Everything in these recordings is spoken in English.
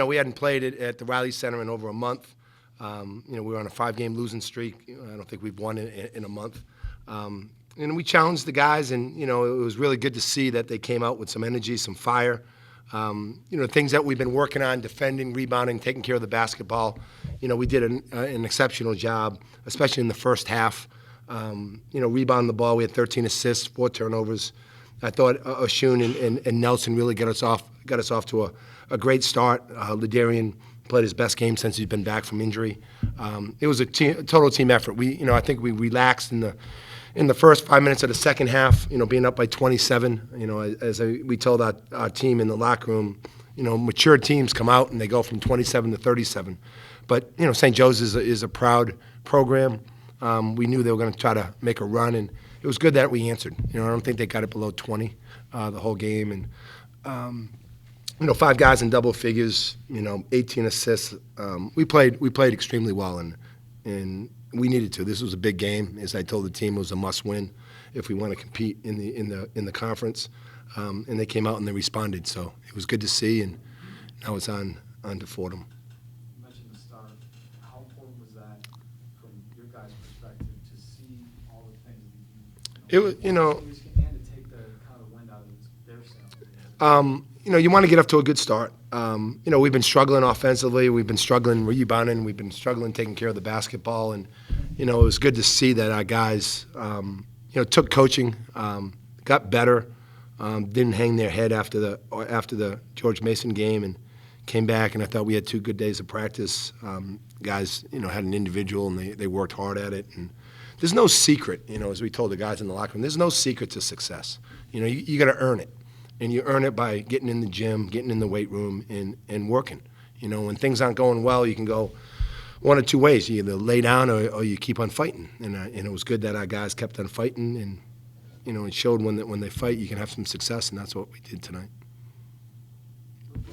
We hadn't played it at the Reilly Center in over a month. We were on a 5-game losing streak. I don't think we've won in a month. And we challenged the guys, and it was really good to see that they came out with some energy, some fire. Things that we've been working on: defending, rebounding, taking care of the basketball. We did an exceptional job, especially in the first half. Rebounding the ball, we had 13 assists, 4 turnovers. I thought Osun and Nelson really got us off to a great start. LaDarien played his best game since he's been back from injury. It was a total team effort. I think we relaxed in the first 5 minutes of the second half. Being up by 27. We told our team in the locker room, mature teams come out and they go from 27 to 37. But St. Joe's is a proud program. We knew they were going to try to make a run, and it was good that we answered. I don't think they got it below 20 the whole game, and 5 guys in double figures. 18 assists. We played extremely well, and we needed to. This was a big game. As I told the team, it was a must-win if we want to compete in the conference. And they came out and they responded. So it was good to see, and now it's on to Fordham. You mentioned the start. How important was that from your guys' perspective to see all the things that it was, and to take the kind of wind out of their sails? You want to get up to a good start. We've been struggling offensively. We've been struggling rebounding. We've been struggling taking care of the basketball. And, it was good to see that our guys, took coaching, got better, didn't hang their head after the George Mason game, and came back. And I thought we had 2 good days of practice. Guys, had an individual, and they worked hard at it. And there's no secret, as we told the guys in the locker room, there's no secret to success. You got to earn it. And you earn it by getting in the gym, getting in the weight room, and working. When things aren't going well, you can go one of 2 ways. You either lay down or you keep on fighting. And it was good that our guys kept on fighting, and it showed when they fight, you can have some success, and that's what we did tonight. You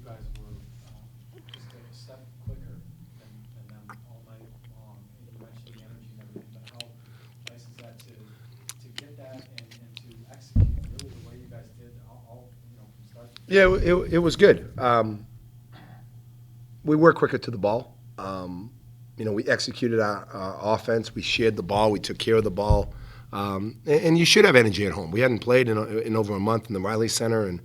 guys were just a step quicker than them all night long. And you mentioned the energy and everything, but how nice is that to get that and to execute really the way you guys did all from start to finish? Yeah, it was good. We were quicker to the ball. We executed our offense. We shared the ball. We took care of the ball. And you should have energy at home. We hadn't played in over a month in the Reilly Center, and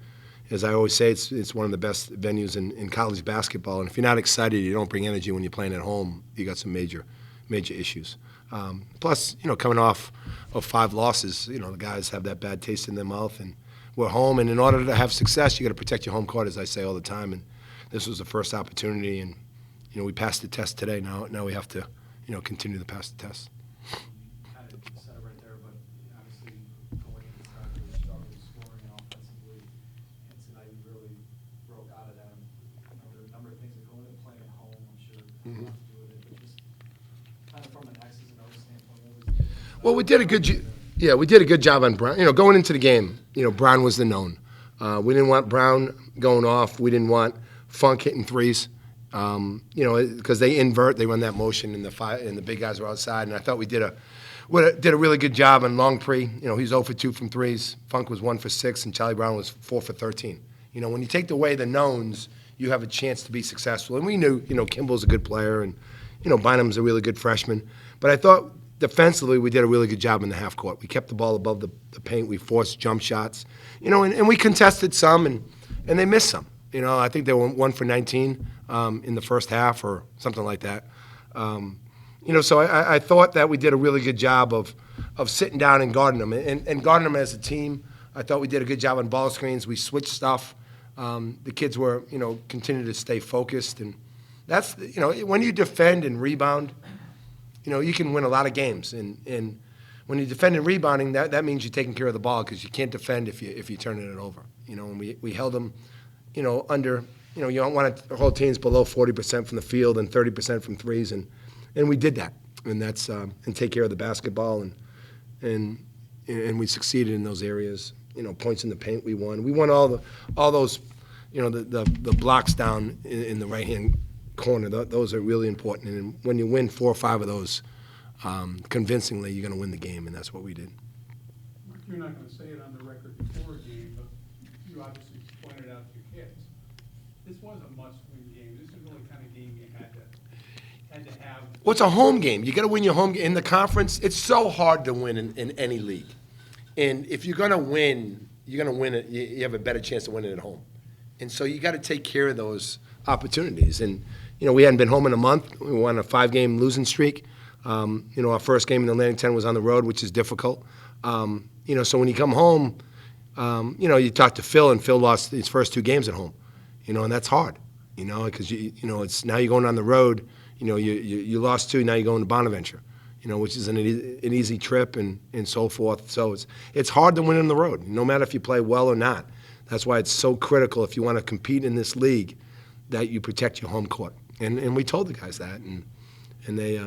as I always say, it's one of the best venues in college basketball. And if you're not excited, you don't bring energy when you're playing at home, you got some major issues. Plus, coming off of 5 losses, the guys have that bad taste in their mouth, and we're home. And in order to have success, you got to protect your home court, as I say all the time. And this was the first opportunity, and we passed the test today. Now we have to, continue to pass the test. You kind of said it right there, but obviously going into Saturday, you struggled scoring offensively, and tonight you really broke out of that. There are a number of things that go into playing at home. I'm sure have a lot to do with it, but just kind of from an X's and O's standpoint, what was the difference? Well, we did a good job on Brown. Going into the game, Brown was the known. We didn't want Brown going off. We didn't want Funk hitting threes. Because they invert, they run that motion, and the big guys were outside. And I thought we did a really good job on Longpre. He's 0 for 2 from threes. Funk was 1 for 6, and Charlie Brown was 4 for 13. When you take away the knowns, you have a chance to be successful. And we knew, Kimball's a good player, and Bynum's a really good freshman. But I thought defensively we did a really good job in the half court. We kept the ball above the paint. We forced jump shots. And we contested some, and they missed some. I think they were 1 for 19 in the first half or something like that. So I thought that we did a really good job of sitting down and guarding them. And guarding them as a team, I thought we did a good job on ball screens. We switched stuff. The kids were, continued to stay focused. And that's, when you defend and rebound, you can win a lot of games. And when you defend and rebounding, that means you're taking care of the ball, because you can't defend if you're turning it over. And we held them, under, you don't want to hold teams below 40% from the field and 30% from threes, and we did that, and that's and take care of the basketball, and we succeeded in those areas. Points in the paint, we won. We won all those, the blocks down in the right hand corner. Those are really important, and when you win 4 or 5 of those convincingly, you're going to win the game, and that's what we did. Mark, you're not going to say it on the record before a game, but you obviously pointed out to your kids. This was a must-win game. Well, it's a home game. You got to win your home game. In the conference, it's so hard to win in any league. And if you're going to win, you're going to win it. You have a better chance of winning at home. And so you got to take care of those opportunities. And, we hadn't been home in a month. We won a 5-game losing streak. Our first game in Atlantic 10 was on the road, which is difficult. So when you come home, you talk to Phil, and Phil lost his first 2 games at home, and that's hard, because it's now you're going on the road. You lost 2, now you're going to Bonaventure, which is an easy trip and so forth. So it's hard to win on the road, no matter if you play well or not. That's why it's so critical if you want to compete in this league that you protect your home court. And we told the guys that, and they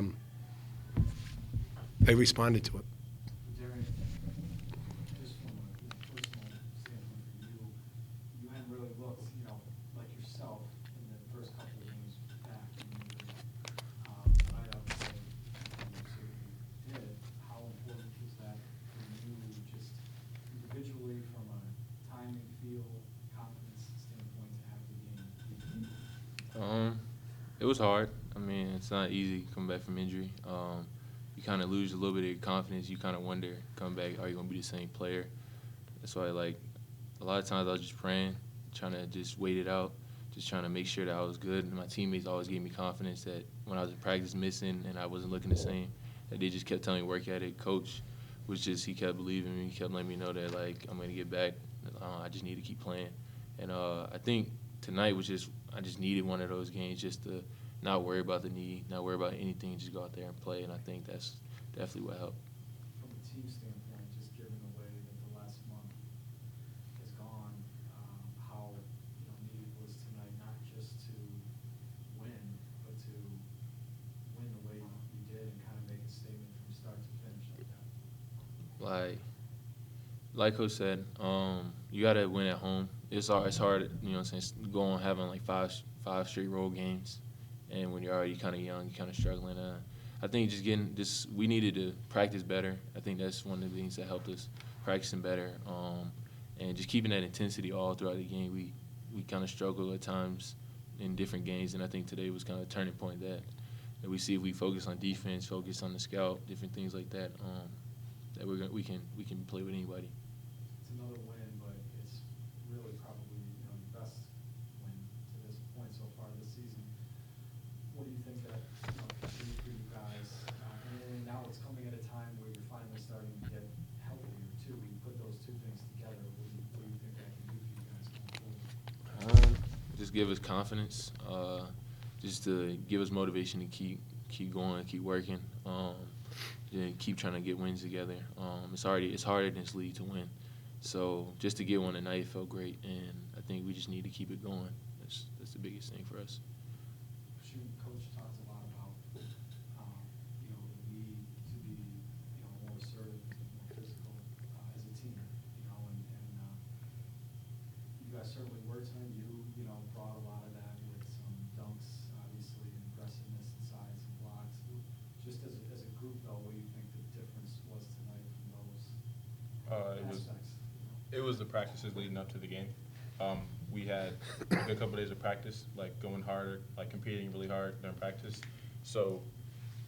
responded to it. Darren, just from a personal standpoint for you, you hadn't really looked, like yourself in the first couple of games back. Tonight, I would say, you certainly did. How important was that for you, just individually, from a timing, feel, confidence standpoint, to have the game? It was hard. I mean, it's not easy coming back from injury. You kind of lose a little bit of your confidence. You kind of wonder, coming back, are you going to be the same player? That's why, a lot of times I was just praying, trying to just wait it out, just trying to make sure that I was good. And my teammates always gave me confidence that when I was in practice missing and I wasn't looking the same, that they just kept telling me work at it. Coach he kept believing in me. He kept letting me know that, I'm going to get back. I just need to keep playing. And I think tonight was I just needed one of those games just to not worry about the knee, not worry about anything, just go out there and play. And I think that's definitely what helped. From a team standpoint, just given the way that the last month has gone, how needed was tonight, not just to win, but to win the way you did and kind of make a statement from start to finish like that? Like Coach said, you got to win at home. It's hard, going having 5 straight road games. And when you're already kind of young, you're kind of struggling. I think we needed to practice better. I think that's one of the things that helped us, practicing better. And just keeping that intensity all throughout the game. We kind of struggle at times in different games, and I think today was kind of a turning point that we see if we focus on defense, focus on the scout, different things like that, that we can play with anybody. It's another win, but it's really probably the best win to this point so far this season. What do you think that continues for you guys? And now it's coming at a time where you're finally starting to get healthier too. You put those 2 things together. What do you think that can do for you guys going forward? Just give us confidence, just to give us motivation to keep going, keep working, and keep trying to get wins together. It's hard in this league to win. So just to get one tonight felt great, and I think we just need to keep it going. That's the biggest thing for us. Coach talks a lot about, the need to be, more assertive, more physical as a team, and you guys certainly were tonight. You brought a lot of that with some dunks, obviously, and aggressiveness and size and blocks. Just as a group, though, what do you think the difference was tonight from those aspects? It was the practices leading up to the game. We had a good couple of days of practice, going harder, competing really hard during practice. So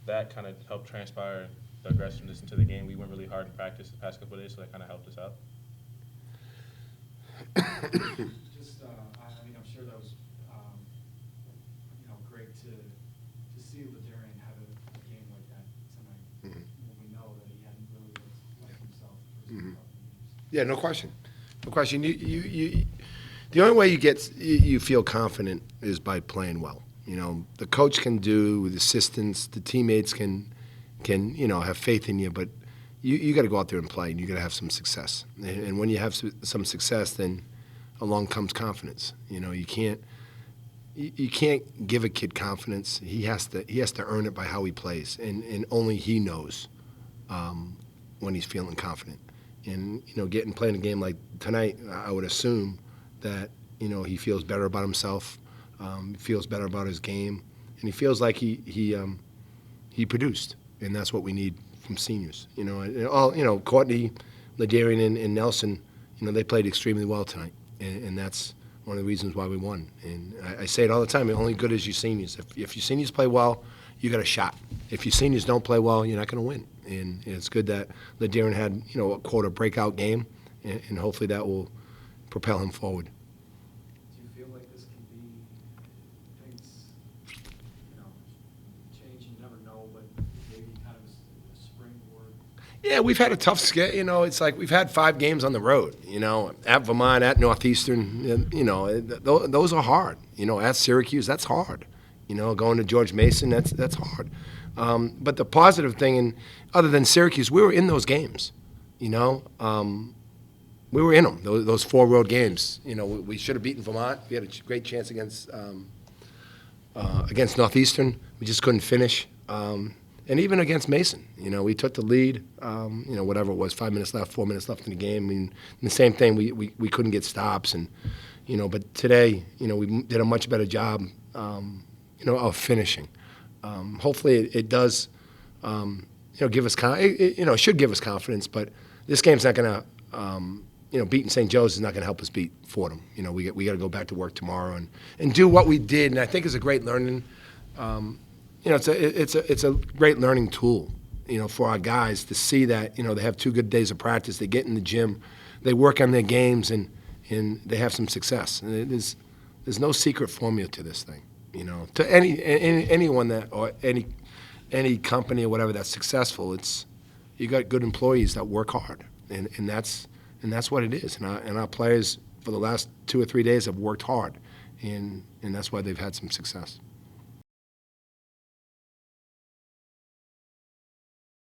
that kind of helped transpire the aggressiveness into the game. We went really hard in practice the past couple of days, so that kind of helped us out. Just, I'm sure that was, great to see LaDarien have a game like that tonight. When we know that he hadn't really looked like himself for some couple of games. Yeah, no question. No question. The only way you feel confident is by playing well. The coach can do, the assistants, the teammates can have faith in you, but you got to go out there and play, and you got to have some success. And when you have some success, then along comes confidence. You can't give a kid confidence. He has to earn it by how he plays, and only he knows when he's feeling confident. And playing a game like tonight, I would assume that he feels better about himself, feels better about his game, and he feels like he produced, and that's what we need from seniors. Courtney, LaDarien, and Nelson, they played extremely well tonight, and that's one of the reasons why we won. And I say it all the time: you're only good as your seniors. If your seniors play well, you got a shot. If your seniors don't play well, you're not going to win. And it's good that LaDarien had, a quote, a breakout game, and hopefully that will propel him forward. Do you feel like this can be, things, change, you never know, but maybe kind of a springboard? Yeah, we've had a tough schedule. It's like we've had 5 games on the road, at Vermont, at Northeastern. Those are hard. At Syracuse, that's hard. Going to George Mason, that's hard. But the positive thing, and other than Syracuse, we were in those games. We were in them, those 4 road games. We should have beaten Vermont. We had a great chance against Northeastern. We just couldn't finish. And even against Mason, we took the lead, whatever it was, 5 minutes left, 4 minutes left in the game. I mean, the same thing, we couldn't get stops. And, but today, we did a much better job, of finishing. Hopefully it does, give us, it should give us confidence, but this game's not going to, beating St. Joe's is not going to help us beat Fordham. We got to go back to work tomorrow and do what we did, and I think it's a great learning, it's a great learning tool, for our guys to see that, they have 2 good days of practice, they get in the gym, they work on their games, and they have some success. And there's no secret formula to this thing, To anyone that, or any company or whatever that's successful, you got good employees that work hard, and that's what it is. And our players for the last 2 or 3 days have worked hard, and that's why they've had some success.